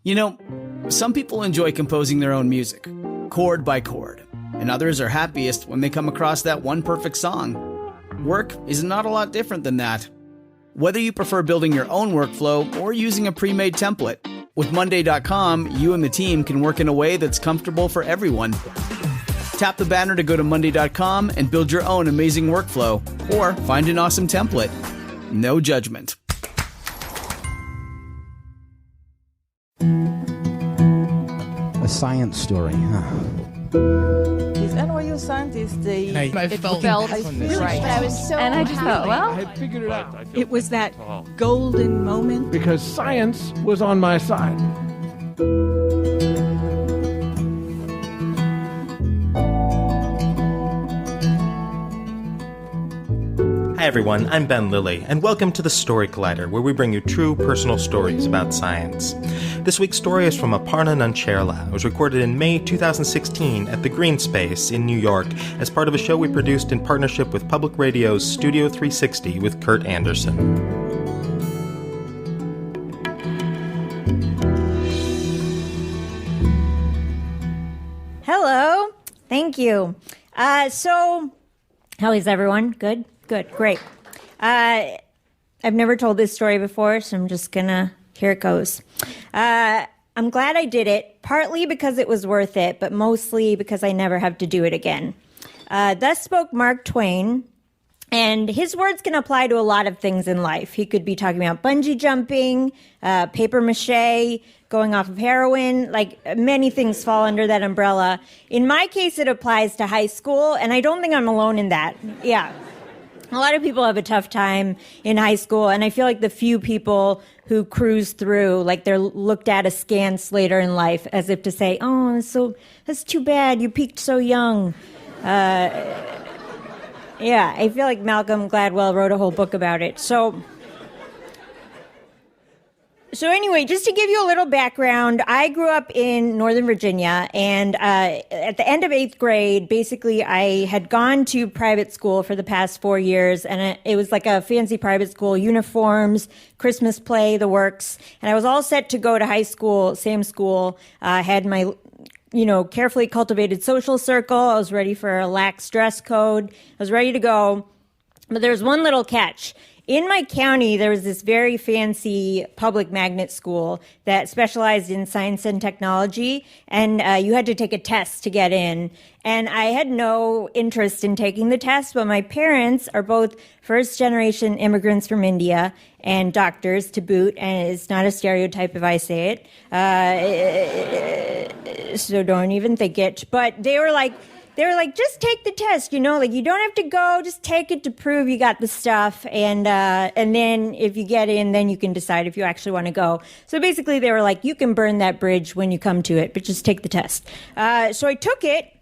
You know, some people enjoy composing their own music, chord by chord, and others are happiest when they come across that one perfect song. Work is not a lot different than that. Whether you prefer building your own workflow or using a pre-made template, with Monday.com, you and the team can work in a way that's comfortable for everyone. Tap the banner to go to Monday.com and build your own amazing workflow, or find an awesome template. No judgment. A science story, huh? These NYU scientists, I felt right. But I was so and I just thought, well, I had figured it out. It was that golden moment. Because science was on my side. Hi everyone, I'm Ben Lilly, and welcome to the Story Collider, where we bring you true personal stories about science. This week's story is from Aparna Nancherla. It was recorded in May 2016 at the Green Space in New York as part of a show we produced in partnership with Public Radio's Studio 360 with Kurt Anderson. Hello. Thank you. So, how is everyone? Good? Good. Great. I've never told this story before, so I'm just gonna, here it goes. I'm glad I did it, partly because it was worth it, but mostly because I never have to do it again. Thus spoke Mark Twain, and his words can apply to a lot of things in life. He could be talking about bungee jumping, paper mache, going off of heroin, like many things fall under that umbrella. In my case, it applies to high school, and I don't think I'm alone in that. Yeah. A lot of people have a tough time in high school, and I feel like the few people who cruise through, like they're looked at askance later in life as if to say, oh, that's too bad, you peaked so young. Yeah, I feel like Malcolm Gladwell wrote a whole book about it. So anyway, just to give you a little background, I grew up in Northern Virginia, and at the end of 8th grade, basically I had gone to private school for the past 4 years, and it was like a fancy private school, uniforms, Christmas play, the works, and I was all set to go to high school, same school, had my carefully cultivated social circle. I was ready for a lax dress code. I was ready to go, but there was one little catch. In my county, there was this very fancy public magnet school that specialized in science and technology, and you had to take a test to get in. And I had no interest in taking the test, but my parents are both first-generation immigrants from India and doctors to boot, and it's not a stereotype if I say it, so don't even think it. But they were like, just take the test, you don't have to go, just take it to prove you got the stuff, and then if you get in, then you can decide if you actually want to go. So basically they were like, you can burn that bridge when you come to it, but just take the test. So I took it,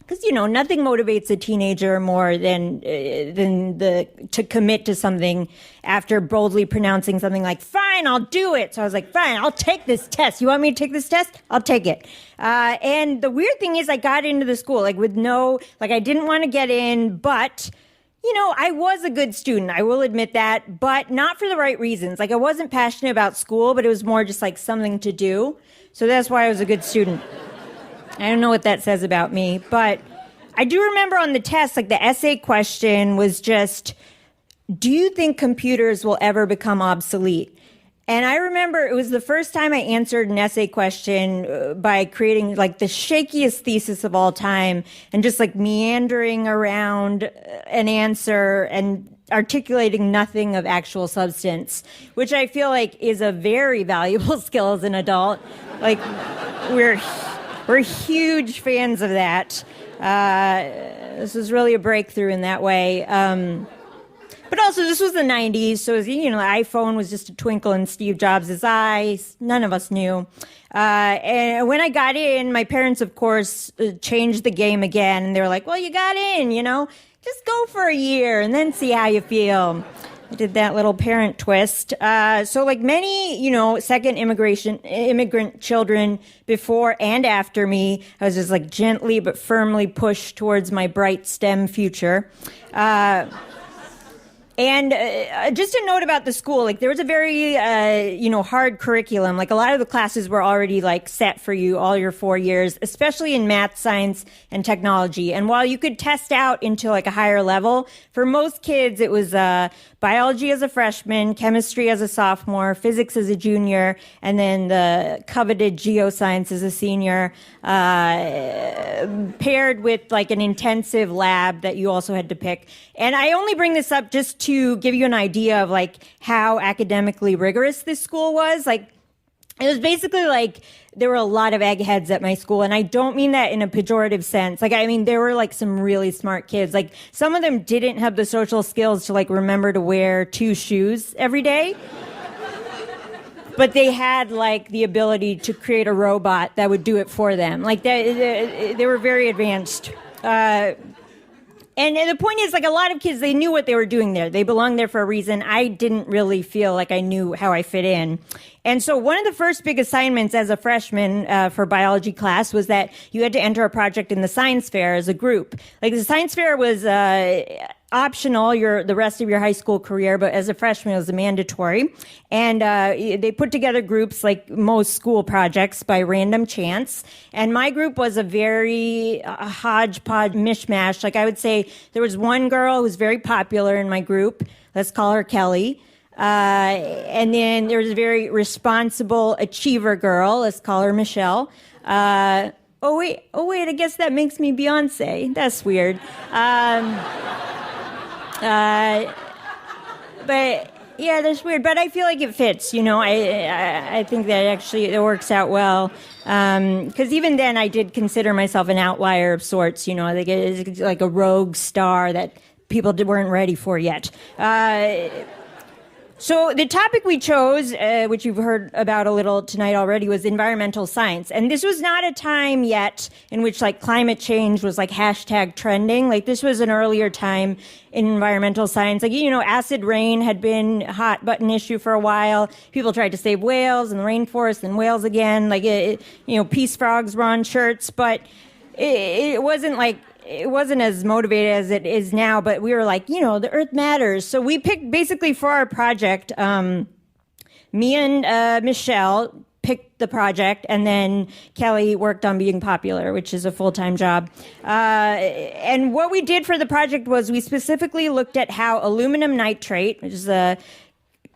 because, nothing motivates a teenager more than to commit to something after boldly pronouncing something like, fine, I'll do it. So I was like, fine, I'll take this test. You want me to take this test? I'll take it. And the weird thing is I got into the school, I didn't want to get in, but I was a good student. I will admit that, but not for the right reasons. I wasn't passionate about school, but it was more just something to do. So that's why I was a good student. I don't know what that says about me, but I do remember on the test, the essay question was just, do you think computers will ever become obsolete? And I remember it was the first time I answered an essay question by creating the shakiest thesis of all time and just meandering around an answer and articulating nothing of actual substance, which I feel is a very valuable skill as an adult. We're huge fans of that. This was really a breakthrough in that way. But also, this was the 90s, so the iPhone was just a twinkle in Steve Jobs' eyes. None of us knew. And when I got in, my parents, of course, changed the game again. And they were like, well, you got in, just go for a year and then see how you feel. I did that little parent twist. So like many, second immigrant children before and after me, I was just gently but firmly pushed towards my bright STEM future. And just a note about the school, like there was a very, hard curriculum. Like a lot of the classes were already like set for you all your 4 years, especially in math, science, and technology. And while you could test out into like a higher level, for most kids, it was biology as a freshman, chemistry as a sophomore, physics as a junior, and then the coveted geoscience as a senior, paired with like an intensive lab that you also had to pick. And I only bring this up just to give you an idea of like how academically rigorous this school was. Like it was basically like there were a lot of eggheads at my school, and I don't mean that in a pejorative sense. Like I mean there were like some really smart kids. Like some of them didn't have the social skills to like remember to wear 2 shoes every day. But they had like the ability to create a robot that would do it for them. Like they were very advanced. And the point is, like, a lot of kids, they knew what they were doing there. They belonged there for a reason. I didn't really feel like I knew how I fit in. And so one of the first big assignments as a freshman for biology class was that you had to enter a project in the science fair as a group. Like, the science fair was optional the rest of your high school career, but as a freshman, it was mandatory. And they put together groups like most school projects by random chance. And my group was a very hodgepodge mishmash. Like I would say there was one girl who was very popular in my group. Let's call her Kelly. And then there was a very responsible achiever girl. Let's call her Michelle. Oh wait, I guess that makes me Beyonce. That's weird. But yeah, that's weird. But I feel like it fits, you know. I think that actually it works out well. Because even then, I did consider myself an outlier of sorts. You know, I think it's like a rogue star that people weren't ready for yet. So the topic we chose, which you've heard about a little tonight already, was environmental science. And this was not a time yet in which like climate change was like hashtag trending. Like this was an earlier time in environmental science. Like, you know, acid rain had been a hot button issue for a while. People tried to save whales in the rainforest and whales again. Like, peace frogs were on shirts, but it wasn't like, it wasn't as motivated as it is now, but we were like, you know, the earth matters. So we picked basically for our project, me and Michelle picked the project, and then Kelly worked on being popular, which is a full-time job. And what we did for the project was we specifically looked at how aluminum nitrate, which is a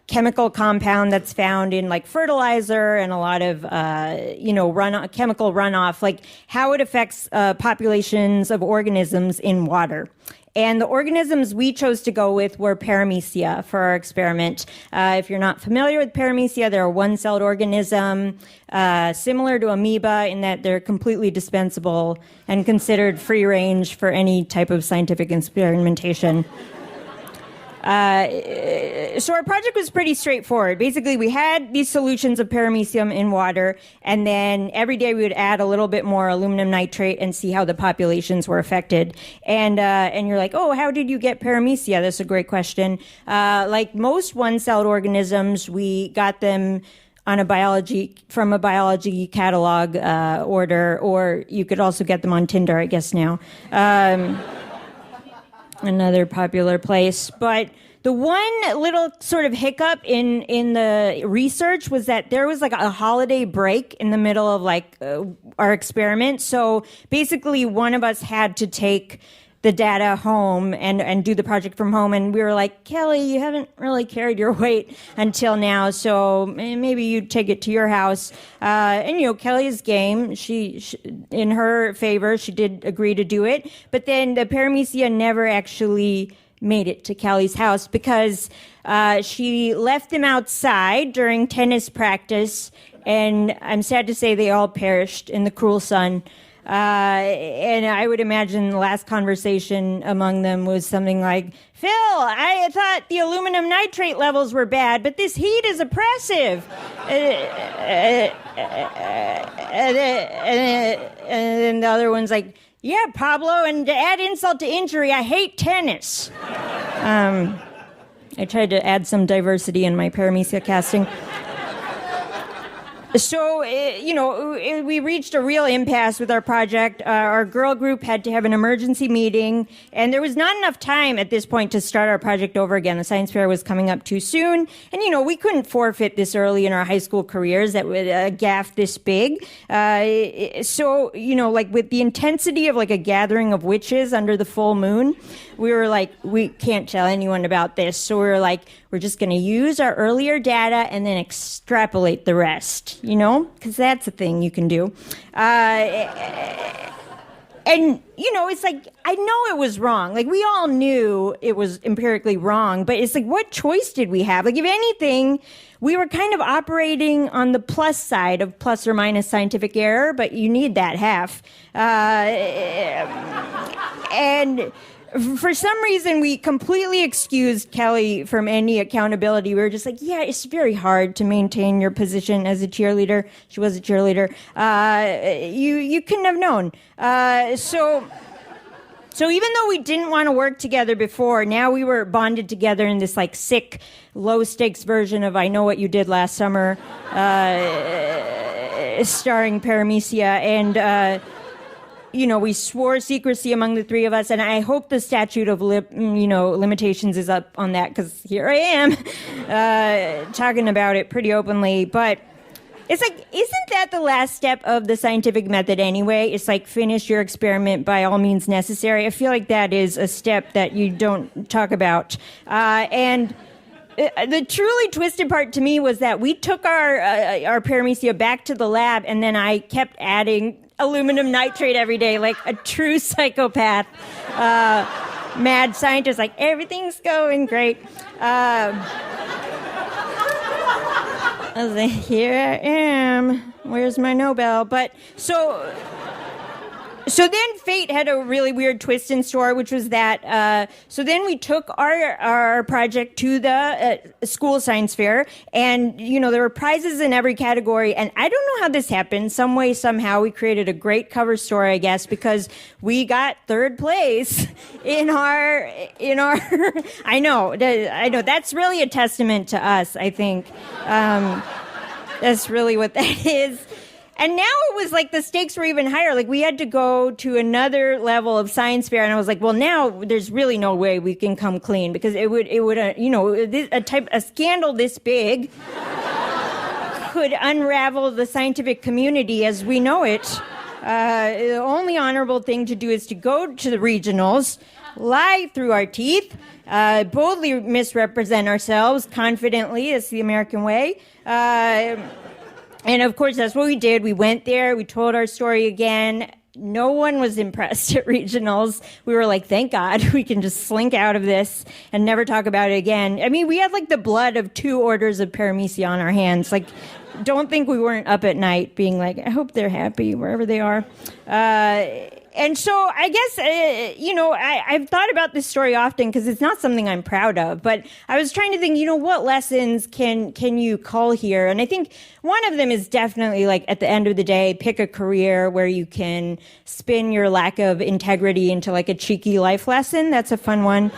chemical compound that's found in like fertilizer and a lot of, chemical runoff, like how it affects populations of organisms in water. And the organisms we chose to go with were paramecia for our experiment. If you're not familiar with paramecia, they're a one-celled organism, similar to amoeba in that they're completely dispensable and considered free range for any type of scientific experimentation. So our project was pretty straightforward. Basically, we had these solutions of paramecium in water, and then every day we would add a little bit more aluminum nitrate and see how the populations were affected. And you're like, oh, how did you get paramecia? That's a great question. Like most one-celled organisms, we got them from a biology catalog order, or you could also get them on Tinder, I guess now. Another popular place. But the one little sort of hiccup in the research was that there was like a holiday break in the middle of like our experiment. So basically one of us had to take the data home and do the project from home. And we were like, Kelly, you haven't really carried your weight until now, so maybe you take it to your house. And, you know, Kelly's game. She in her favor, she did agree to do it. But then the paramecia never actually made it to Kelly's house because she left them outside during tennis practice. And I'm sad to say they all perished in the cruel sun. And I would imagine the last conversation among them was something like, Phil, I thought the aluminum nitrate levels were bad, but this heat is oppressive. And then the other one's like, yeah, Pablo, and to add insult to injury, I hate tennis. I tried to add some diversity in my paramecia casting. So, we reached a real impasse with our project. Our girl group had to have an emergency meeting, and there was not enough time at this point to start our project over again. The science fair was coming up too soon, and, we couldn't forfeit this early in our high school careers that would gaff this big. So, with the intensity of like a gathering of witches under the full moon, we were like, we can't tell anyone about this. So we were like, we're just going to use our earlier data and then extrapolate the rest, because that's a thing you can do. And, it's like, I know it was wrong. Like, we all knew it was empirically wrong, but it's like, what choice did we have? Like, if anything, we were kind of operating on the plus side of plus or minus scientific error, but you need that half. And for some reason, we completely excused Kelly from any accountability. We were just like, yeah, it's very hard to maintain your position as a cheerleader. She was a cheerleader. You couldn't have known. So even though we didn't want to work together before, now we were bonded together in this like sick, low-stakes version of I Know What You Did Last Summer, starring Paramecia, and we swore secrecy among the three of us, and I hope the statute of limitations is up on that, because here I am talking about it pretty openly. But it's like, isn't that the last step of the scientific method anyway? It's like, finish your experiment by all means necessary. I feel like that is a step that you don't talk about. And the truly twisted part to me was that we took our Paramecia back to the lab, and then I kept adding aluminum nitrate every day, like a true psychopath, mad scientist, like everything's going great. I was like, here I am. Where's my Nobel? But so then fate had a really weird twist in store, which was that, so then we took our project to the school science fair, and, there were prizes in every category, and I don't know how this happened. Some way, somehow, we created a great cover story, I guess, because we got third place in our, I know, that's really a testament to us, I think. That's really what that is. And now it was like the stakes were even higher. Like, we had to go to another level of science fair, and I was like, well, now there's really no way we can come clean, because it would a scandal this big could unravel the scientific community as we know it. The only honorable thing to do is to go to the regionals, lie through our teeth, boldly misrepresent ourselves confidently. It's the American way. And of course, that's what we did. We went there, we told our story again. No one was impressed at regionals. We were like, thank God, we can just slink out of this and never talk about it again. I mean, we had like the blood of 2 orders of Paramecia on our hands. Like, don't think we weren't up at night being like, I hope they're happy wherever they are. And so I guess, I've thought about this story often because it's not something I'm proud of. But I was trying to think, what lessons can you cull here? And I think one of them is definitely, like, at the end of the day, pick a career where you can spin your lack of integrity into, like, a cheeky life lesson. That's a fun one.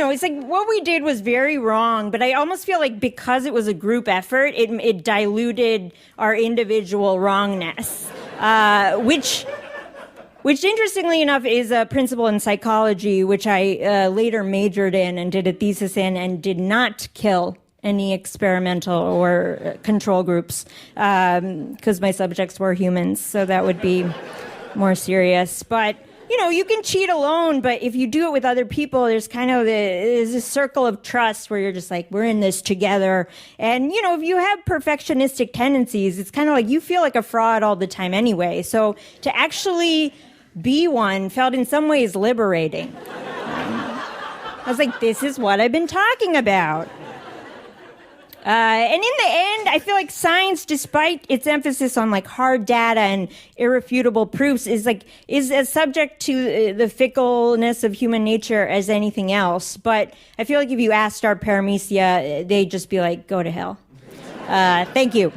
It's like what we did was very wrong, but I almost feel like because it was a group effort, it diluted our individual wrongness, which interestingly enough is a principle in psychology, which I later majored in and did a thesis in, and did not kill any experimental or control groups, because my subjects were humans, so that would be more serious. But you can cheat alone, but if you do it with other people, there's kind of there's a circle of trust where you're just like, we're in this together. And, if you have perfectionistic tendencies, it's kind of like you feel like a fraud all the time anyway. So to actually be one felt in some ways liberating. I was like, this is what I've been talking about. And in the end, I feel like science, despite its emphasis on like hard data and irrefutable proofs, is as subject to the fickleness of human nature as anything else. But I feel like if you asked our Paramecia, they'd just be like, go to hell. Thank you.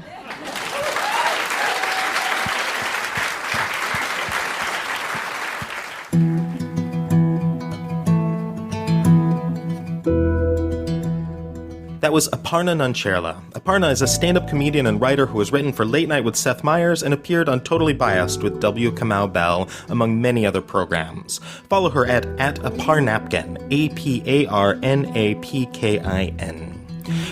That was Aparna Nancherla. Aparna is a stand-up comedian and writer who has written for Late Night with Seth Meyers and appeared on Totally Biased with W. Kamau Bell, among many other programs. Follow her at Aparnapkin, APARNAPKIN.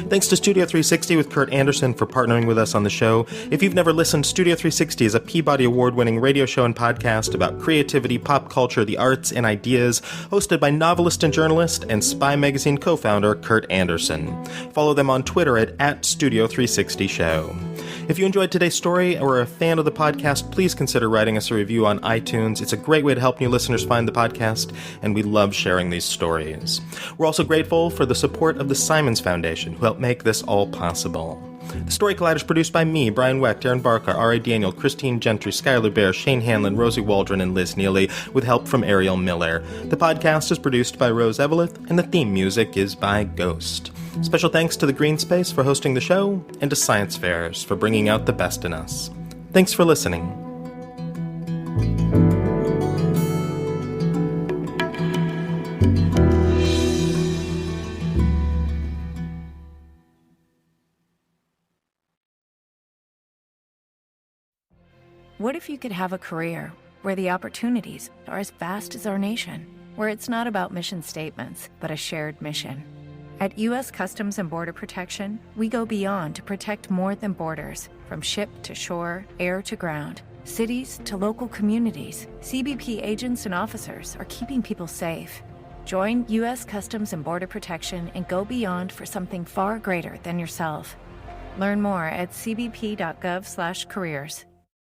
Thanks to Studio 360 with Kurt Anderson for partnering with us on the show. If you've never listened, Studio 360 is a Peabody Award-winning radio show and podcast about creativity, pop culture, the arts, and ideas, hosted by novelist and journalist and Spy Magazine co-founder Kurt Anderson. Follow them on Twitter at Studio 360 Show. If you enjoyed today's story or are a fan of the podcast, please consider writing us a review on iTunes. It's a great way to help new listeners find the podcast, and we love sharing these stories. We're also grateful for the support of the Simons Foundation, who helped make this all possible. The Story Collider is produced by me, Brian Wecht, Aaron Barker, R.A. Daniel, Christine Gentry, Skylar Bear, Shane Hanlon, Rosie Waldron, and Liz Neely, with help from Ariel Miller. The podcast is produced by Rose Eveleth, and the theme music is by Ghost. Special thanks to the Green Space for hosting the show, and to Science Fairs for bringing out the best in us. Thanks for listening. What if you could have a career where the opportunities are as vast as our nation, where it's not about mission statements, but a shared mission? At U.S. Customs and Border Protection, we go beyond to protect more than borders. From ship to shore, air to ground, cities to local communities, CBP agents and officers are keeping people safe. Join U.S. Customs and Border Protection and go beyond for something far greater than yourself. Learn more at cbp.gov/careers.